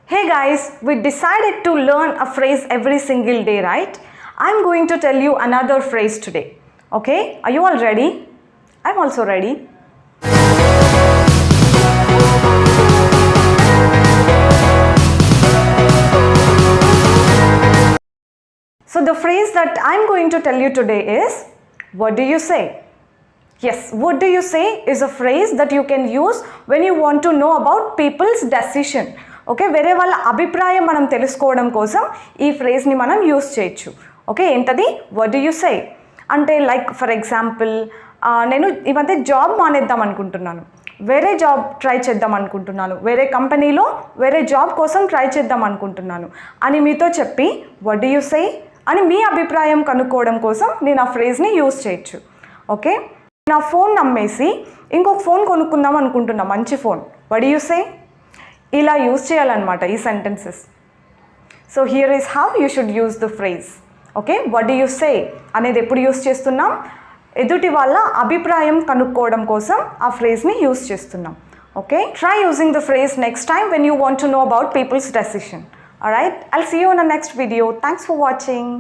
Hey guys, we decided to learn a phrase every single day, right? I'm going to tell you another phrase today. Okay, are you all ready? I'm also ready. So the phrase that I'm going to tell you today is, what do you say? Yes, what do you say is a phrase that you can use when you want to know about people's decision. Okay, వేరే వాళ్ళ అభిప్రాయం మనం తెలుసుకోవడం కోసం ఈ ఫ్రేజ్ని మనం use చేయొచ్చు. Okay, ఏంటది? వాట్ డు యూ సే అంటే లైక్ ఫర్ ఎగ్జాంపుల్, నేను ఈ మధ్య జాబ్ మానేద్దాం అనుకుంటున్నాను, వేరే జాబ్ ట్రై చేద్దాం అనుకుంటున్నాను, వేరే కంపెనీలో వేరే జాబ్ కోసం ట్రై చేద్దాం అనుకుంటున్నాను అని మీతో చెప్పి వాట్ డు యూ సే అని మీ అభిప్రాయం కనుక్కోవడం కోసం నేను ఆ ఫ్రేజ్ని యూస్ చేయొచ్చు. ఓకే, నా ఫోన్ అమ్మేసి ఇంకొక ఫోన్ కొనుక్కుందాం అనుకుంటున్నా, మంచి phone, what do you say? ఇలా యూజ్ చేయాలన్నమాట ఈ sentences. So here is how you should use the phrase. Okay, what do you say అనేది ఎప్పుడు యూజ్ చేస్తున్నాం? ఎదుటి వాళ్ళ అభిప్రాయం కనుక్కోవడం కోసం ఆ ఫ్రేజ్ని యూజ్ చేస్తున్నాం. Okay, try using the phrase next time when you want to know about people's decision. Alright, I'll see you in the next video. Thanks for watching.